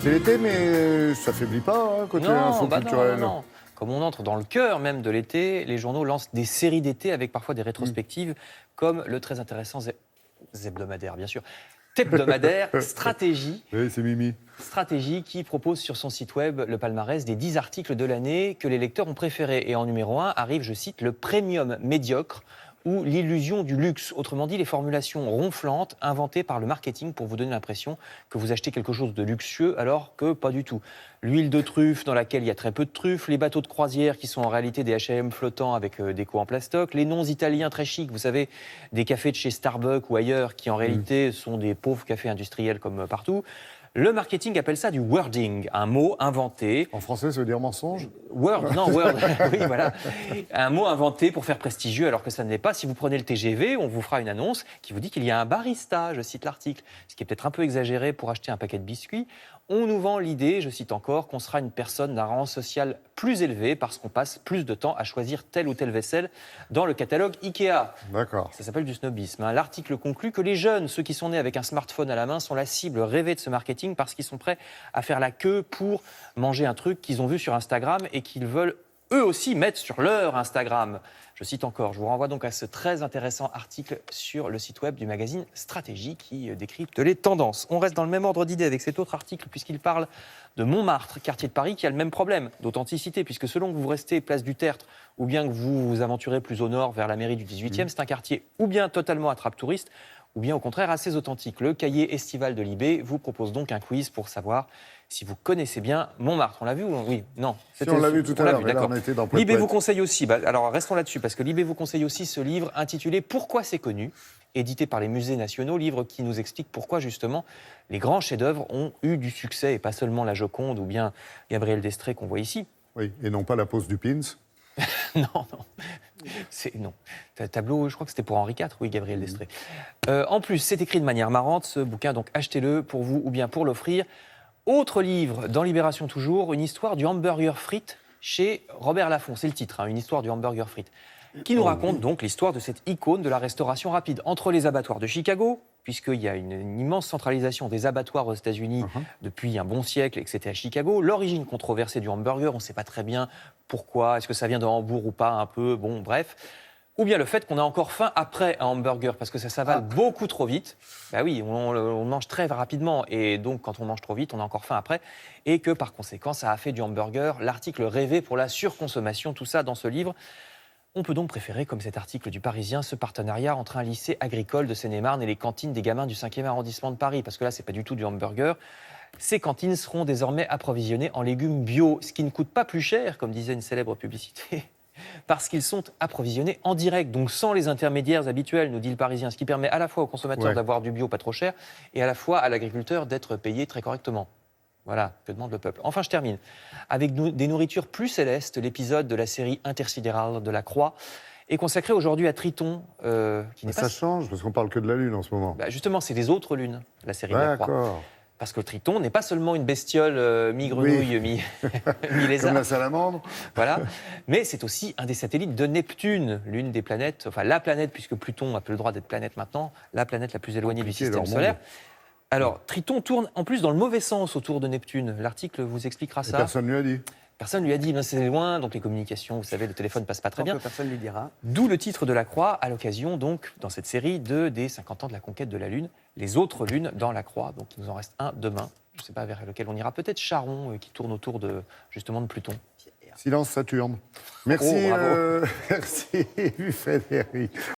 C'est l'été, mais ça faiblit pas, hein, côté info culturel. Non. Comme on entre dans le cœur même de l'été, les journaux lancent des séries d'été avec parfois des rétrospectives, comme le très intéressant hebdomadaire, bien sûr. Hebdomadaire, Stratégie. Oui, c'est Mimi. Stratégie qui propose sur son site web le palmarès des 10 articles de l'année que les lecteurs ont préférés. Et en numéro 1 arrive, je cite, le premium médiocre ou l'illusion du luxe. Autrement dit, les formulations ronflantes inventées par le marketing pour vous donner l'impression que vous achetez quelque chose de luxueux alors que pas du tout. L'huile de truffe dans laquelle il y a très peu de truffes, les bateaux de croisière qui sont en réalité des H&M flottants avec déco en plastoc, les noms italiens très chics, vous savez, des cafés de chez Starbucks ou ailleurs qui en réalité sont des pauvres cafés industriels comme partout. Le marketing appelle ça du wording, un mot inventé. En français, ça veut dire mensonge? Word, oui, voilà. Un mot inventé pour faire prestigieux alors que ça ne l'est pas. Si vous prenez le TGV, on vous fera une annonce qui vous dit qu'il y a un barista, je cite l'article, ce qui est peut-être un peu exagéré pour acheter un paquet de biscuits. On nous vend l'idée, je cite encore, qu'on sera une personne d'un rang social plus élevé parce qu'on passe plus de temps à choisir telle ou telle vaisselle dans le catalogue Ikea. D'accord. Ça s'appelle du snobisme. L'article conclut que les jeunes, ceux qui sont nés avec un smartphone à la main, sont la cible rêvée de ce marketing parce qu'ils sont prêts à faire la queue pour manger un truc qu'ils ont vu sur Instagram et qu'ils veulent eux aussi mettre sur leur Instagram. Je cite encore, je vous renvoie donc à ce très intéressant article sur le site web du magazine Stratégie qui décrypte les tendances. On reste dans le même ordre d'idées avec cet autre article puisqu'il parle de Montmartre, quartier de Paris qui a le même problème d'authenticité puisque selon que vous restez place du Tertre ou bien que vous vous aventurez plus au nord vers la mairie du 18e, c'est un quartier ou bien totalement attrape-touriste ou bien au contraire assez authentique. Le cahier estival de Libé vous propose donc un quiz pour savoir si vous connaissez bien Montmartre. On l'a vu ou oui? Non. Si on l'a vu tout à l'heure, là on était dans Libé vous conseille aussi, alors restons là-dessus, parce que Libé vous conseille aussi ce livre intitulé « Pourquoi c'est connu ?» édité par les musées nationaux, livre qui nous explique pourquoi justement les grands chefs-d'œuvre ont eu du succès, et pas seulement la Joconde ou bien Gabriel d'Estrée qu'on voit ici. Oui, et non pas la pose du Pins. Non. Non. Tableau, je crois que c'était pour Henri IV, oui, Gabriel d'Estrée. En plus, c'est écrit de manière marrante, ce bouquin, donc achetez-le pour vous ou bien pour l'offrir. Autre livre, dans Libération toujours, une histoire du hamburger frites chez Robert Laffont. C'est le titre, une histoire du hamburger frites. Qui nous raconte donc l'histoire de cette icône de la restauration rapide entre les abattoirs de Chicago, puisqu'il y a une immense centralisation des abattoirs aux États-Unis depuis un bon siècle et que c'était à Chicago. L'origine controversée du hamburger, on ne sait pas très bien pourquoi, est-ce que ça vient de Hambourg ou pas, un peu, bon, bref. Ou bien le fait qu'on a encore faim après un hamburger, parce que ça s'avale beaucoup trop vite. Bah oui, on mange très rapidement, et donc quand on mange trop vite, on a encore faim après. Et que par conséquent, ça a fait du hamburger l'article rêvé pour la surconsommation, tout ça dans ce livre. On peut donc préférer, comme cet article du Parisien, ce partenariat entre un lycée agricole de Seine-et-Marne et les cantines des gamins du 5e arrondissement de Paris, parce que là, c'est pas du tout du hamburger. Ces cantines seront désormais approvisionnées en légumes bio, ce qui ne coûte pas plus cher, comme disait une célèbre publicité, parce qu'ils sont approvisionnés en direct, donc sans les intermédiaires habituels, nous dit le Parisien, ce qui permet à la fois aux consommateurs d'avoir du bio pas trop cher et à la fois à l'agriculteur d'être payé très correctement. Voilà, que demande le peuple. Enfin, je termine avec des nourritures plus célestes. L'épisode de la série intersidérale de la Croix est consacré aujourd'hui à Triton. Qui n'est pas... Ça change, parce qu'on parle que de la Lune en ce moment. Bah justement, c'est des autres lunes, la série de la Croix. D'accord. Parce que Triton n'est pas seulement une bestiole mi-grenouille, mi-lézard. Comme la salamandre. Voilà. Mais c'est aussi un des satellites de Neptune, l'une des planètes, enfin la planète, puisque Pluton a plus le droit d'être planète maintenant, la planète la plus éloignée du système solaire. Alors, Triton tourne en plus dans le mauvais sens autour de Neptune. L'article vous expliquera ça. Personne ne lui a dit. Personne ne lui a dit, c'est loin, donc les communications, vous savez, le téléphone ne passe pas très bien. Personne ne lui dira. D'où le titre de la Croix, à l'occasion, donc, dans cette série des 50 ans de la conquête de la Lune, les autres lunes dans la Croix. Donc, il nous en reste un demain, je ne sais pas vers lequel on ira, peut-être Charon, qui tourne autour justement de Pluton. Silence Saturne. Merci, bravo. merci Frédéric.